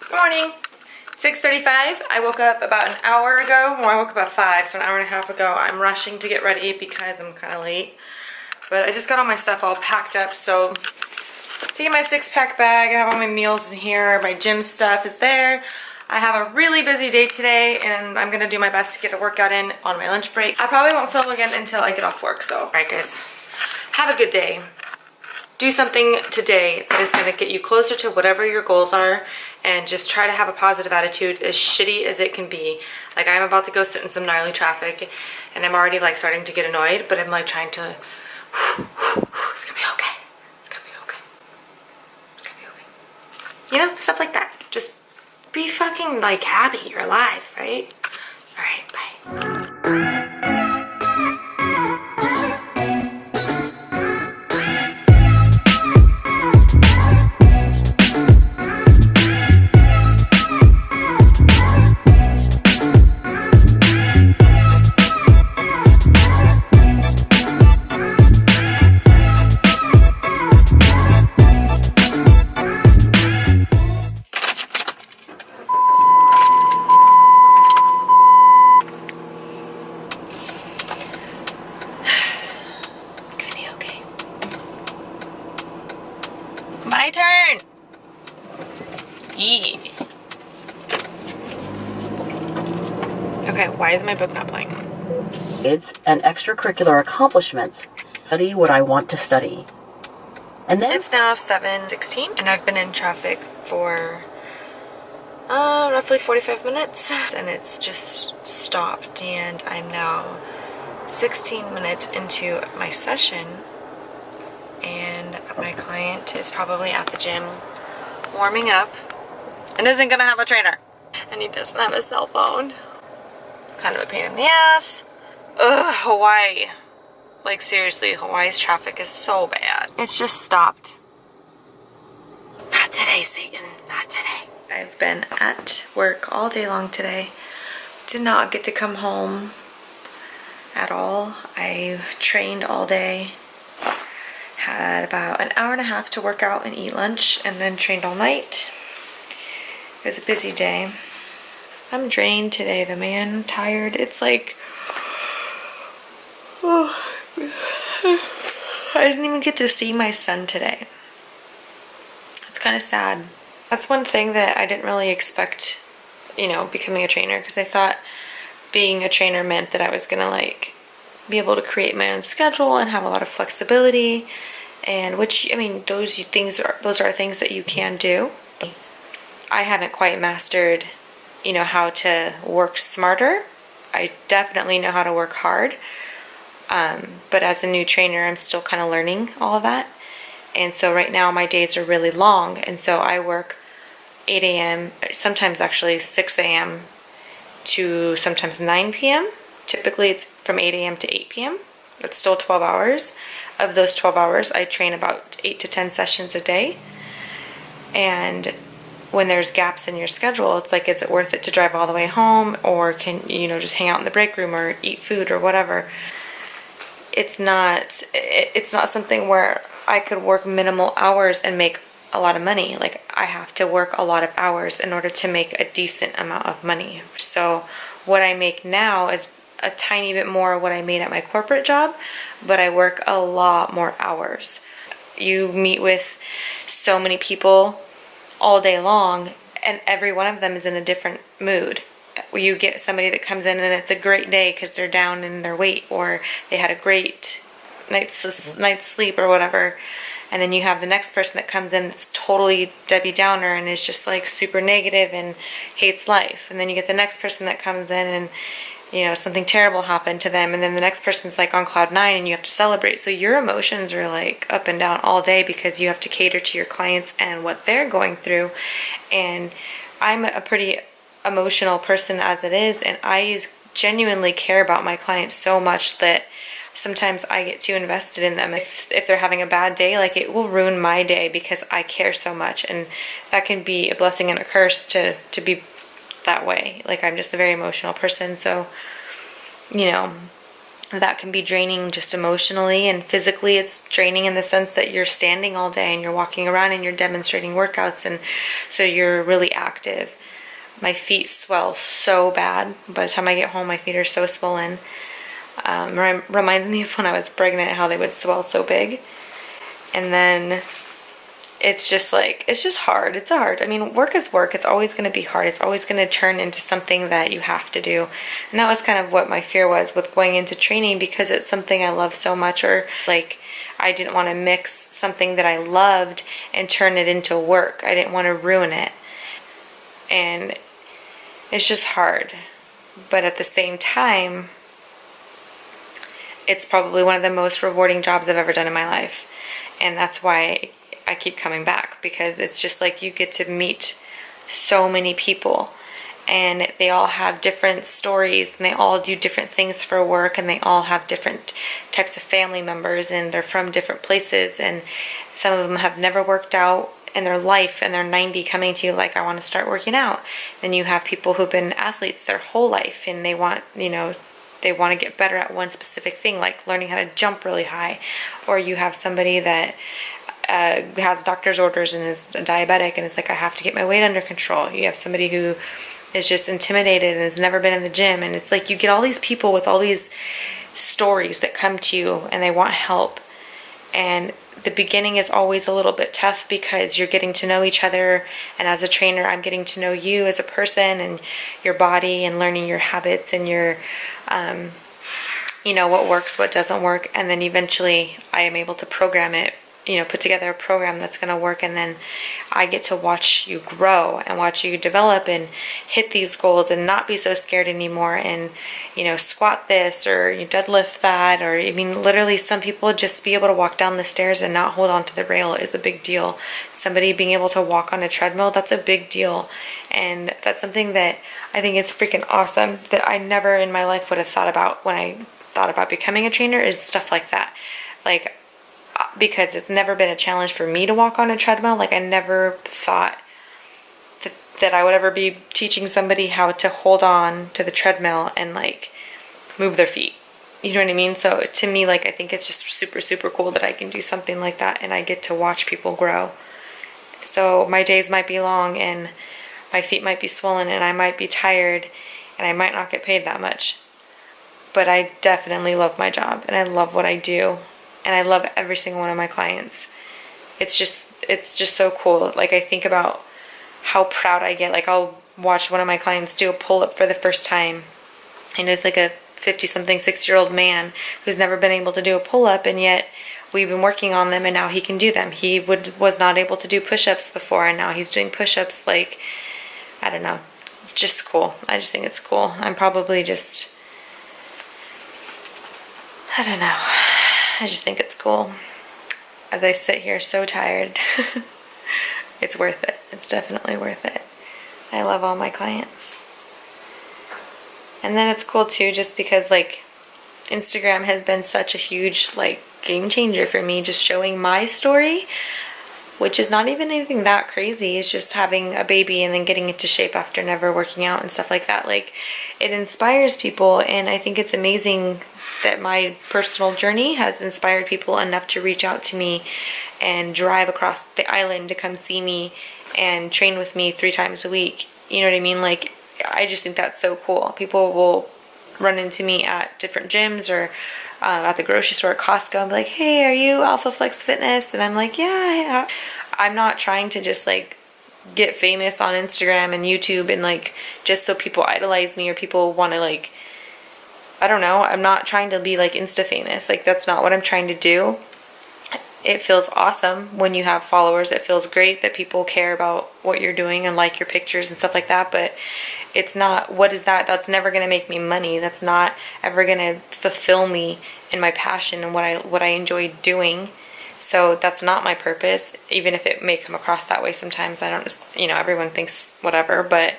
Good morning. 6:35. I woke up about an hour ago. Well, I woke up at 5, so an hour and a half ago. I'm rushing to get ready because I'm kind of late. But I just got all my stuff all packed up, so taking my 6-pack bag. I have all my meals in here. My gym stuff is there. I have a really busy day today, and I'm gonna do my best to get a workout in on my lunch break. I probably won't film again until I get off work, so. All right, guys. Have a good day. Do something today that is gonna get you closer to whatever your goals are, and just try to have a positive attitude, as shitty as it can be. Like, I'm about to go sit in some gnarly traffic, and I'm already like starting to get annoyed, but I'm like trying to, it's gonna be okay. It's gonna be okay. It's gonna be okay. You know, stuff like that. Just be fucking like happy you're alive, right? All right, bye. My turn! Yeah. Okay, why is my book not playing? Grades and extracurricular accomplishments. Study what I want to study. And then it's now 7:16 and I've been in traffic for roughly 45 minutes and it's just stopped, and I'm now 16 minutes into my session and my client is probably at the gym warming up and isn't gonna have a trainer, and he doesn't have a cell phone. Kind of a pain in the ass. Ugh, Hawaii. Like, seriously, Hawaii's traffic is so bad. It's just stopped. Not today, Satan. Not today. I've been at work all day long today. Did not get to come home at all. I trained all day. Had about an hour and a half to work out and eat lunch, and then trained all night. It was a busy day. I'm drained today, though, man. I'm tired. It's like, oh, I didn't even get to see my son today. It's kind of sad. That's one thing that I didn't really expect, you know, becoming a trainer, because I thought being a trainer meant that I was gonna like be able to create my own schedule and have a lot of flexibility, and which, I mean, those are things that you can do. I haven't quite mastered, you know, how to work smarter. I definitely know how to work hard, but as a new trainer, I'm still kind of learning all of that. And so right now my days are really long, and so I work 8 a.m., sometimes actually 6 a.m. to sometimes 9 p.m. Typically it's from 8 a.m. to 8 p.m. That's still 12 hours. Of those 12 hours, I train about 8 to 10 sessions a day. And when there's gaps in your schedule, it's like, is it worth it to drive all the way home, or can you know just hang out in the break room or eat food or whatever? It's not something where I could work minimal hours and make a lot of money. Like, I have to work a lot of hours in order to make a decent amount of money. So what I make now is a tiny bit more of what I made at my corporate job, but I work a lot more hours. You meet with so many people all day long, and every one of them is in a different mood. You get somebody that comes in and it's a great day because they're down in their weight, or they had a great night's sleep or whatever. And then you have the next person that comes in that's totally Debbie Downer and is just like super negative and hates life. And then you get the next person that comes in and, you know, something terrible happened to them, and then the next person's like on cloud 9 and you have to celebrate. So your emotions are like up and down all day because you have to cater to your clients and what they're going through. And I'm a pretty emotional person as it is, and I genuinely care about my clients so much that sometimes I get too invested in them. If they're having a bad day, like, it will ruin my day because I care so much, and that can be a blessing and a curse to be that way. Like, I'm just a very emotional person, so, you know, that can be draining just emotionally, and physically it's draining in the sense that you're standing all day and you're walking around and you're demonstrating workouts, and so you're really active. My feet swell so bad. By the time I get home, my feet are so swollen. Reminds me of when I was pregnant, how they would swell so big. And then it's just hard. It's hard. I mean, work is work. It's always going to be hard. It's always going to turn into something that you have to do. And that was kind of what my fear was with going into training, because it's something I love so much, or like I didn't want to mix something that I loved and turn it into work. I didn't want to ruin it. And it's just hard. But at the same time, it's probably one of the most rewarding jobs I've ever done in my life. And that's why I keep coming back, because it's just like you get to meet so many people, and they all have different stories, and they all do different things for work, and they all have different types of family members, and they're from different places, and some of them have never worked out in their life, and they're 90 coming to you like, I want to start working out. Then you have people who've been athletes their whole life, and they want, they want to get better at one specific thing, like learning how to jump really high. Or you have somebody that has doctor's orders and is diabetic and is like, I have to get my weight under control. You have somebody who is just intimidated and has never been in the gym. And it's like you get all these people with all these stories that come to you and they want help. And the beginning is always a little bit tough because you're getting to know each other. And as a trainer, I'm getting to know you as a person and your body, and learning your habits and your, what works, what doesn't work. And then eventually I am able to program it, put together a program that's going to work. And then I get to watch you grow and watch you develop and hit these goals and not be so scared anymore. And, squat this, or you deadlift that, or literally some people just be able to walk down the stairs and not hold on to the rail is a big deal. Somebody being able to walk on a treadmill, that's a big deal. And that's something that I think is freaking awesome that I never in my life would have thought about when I thought about becoming a trainer, is stuff like that. Like, because it's never been a challenge for me to walk on a treadmill. Like, I never thought that I would ever be teaching somebody how to hold on to the treadmill and like move their feet. You know what I mean? So to me, like, I think it's just super, super cool that I can do something like that and I get to watch people grow. So my days might be long and my feet might be swollen and I might be tired and I might not get paid that much. But I definitely love my job and I love what I do. And I love every single one of my clients. It's just so cool. Like, I think about how proud I get. Like, I'll watch one of my clients do a pull-up for the first time. And it's like a 50-something, 6-year-old man who's never been able to do a pull-up, and yet we've been working on them and now he can do them. He was not able to do push-ups before, and now he's doing push-ups. Like, I don't know. It's just cool. I just think it's cool. I'm probably just, I don't know. I just think it's cool. As I sit here so tired, it's worth it. It's definitely worth it. I love all my clients. And then it's cool too, just because like Instagram has been such a huge like game changer for me, just showing my story, which is not even anything that crazy. It's just having a baby and then getting into shape after never working out and stuff like that. Like, it inspires people, and I think it's amazing that my personal journey has inspired people enough to reach out to me and drive across the island to come see me and train with me 3 times a week. You know what I mean? Like, I just think that's so cool. People will run into me at different gyms or at the grocery store, at Costco, and be like, hey, are you alphaflexfitness? And I'm like, yeah. I'm not trying to just like get famous on Instagram and YouTube and like just so people idolize me or people want to like, I don't know. I'm not trying to be like Insta famous. Like, that's not what I'm trying to do. It feels awesome when you have followers. It feels great that people care about what you're doing and like your pictures and stuff like that. But it's not, what is that? That's never going to make me money. That's not ever going to fulfill me in my passion and what I enjoy doing. So that's not my purpose, even if it may come across that way sometimes. I don't just, everyone thinks whatever, but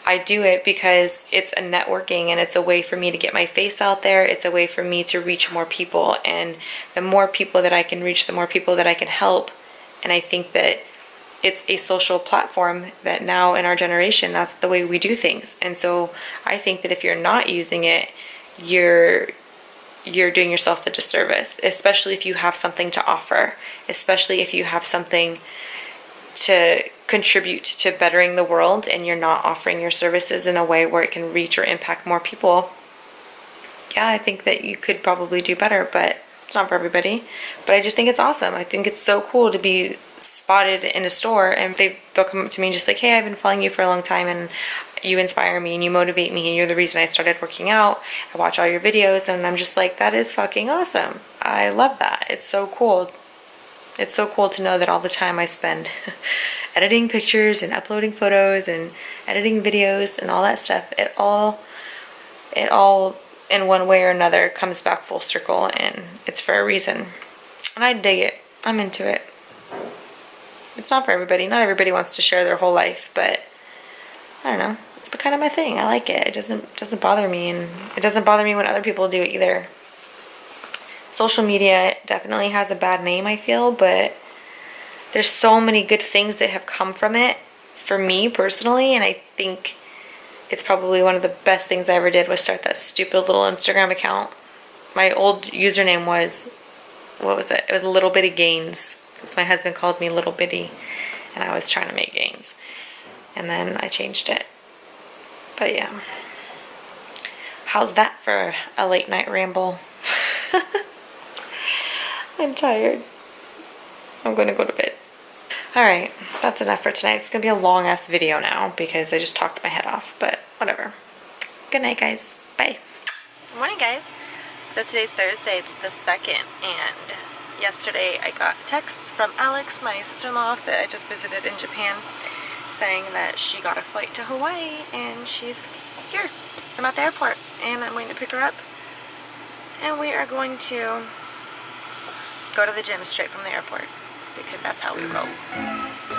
I do it because it's a networking and it's a way for me to get my face out there. It's a way for me to reach more people, and the more people that I can reach, the more people that I can help. And I think that it's a social platform that now in our generation, that's the way we do things. And so I think that if you're not using it, you're you're doing yourself a disservice, especially if you have something to offer, especially if you have something to contribute to bettering the world and you're not offering your services in a way where it can reach or impact more people. Yeah, I think that you could probably do better, but it's not for everybody. But I just think it's awesome. I think it's so cool to be spotted in a store and they'll come up to me and just like, hey, I've been following you for a long time and you inspire me and you motivate me and you're the reason I started working out. I watch all your videos, and I'm just like, that is fucking awesome. I love that. It's so cool. It's so cool to know that all the time I spend editing pictures and uploading photos and editing videos and all that stuff, it all in one way or another comes back full circle, and it's for a reason. And I dig it. I'm into it. It's not for everybody. Not everybody wants to share their whole life, but I don't know. It's kind of my thing. I like it. It doesn't bother me, and it doesn't bother me when other people do it either. Social media definitely has a bad name, I feel, but there's so many good things that have come from it for me personally, and I think it's probably one of the best things I ever did was start that stupid little Instagram account. My old username was, what was it? It was Little Bitty Gains. Because my husband called me Little Bitty, and I was trying to make gains. And then I changed it. But yeah. How's that for a late night ramble? I'm tired. I'm going to go to bed. Alright, that's enough for tonight. It's going to be a long ass video now because I just talked my head off, but whatever. Good night, guys. Bye. Good morning, guys. So today's Thursday, it's the 2nd, and yesterday I got a text from Alex, my sister-in-law that I just visited in Japan, saying that she got a flight to Hawaii and she's here. So I'm at the airport and I'm waiting to pick her up, and we are going to go to the gym straight from the airport because that's how we roll. So.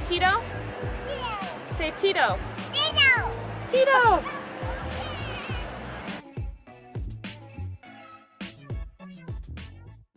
Tito. Say Tito. Tito. Tito.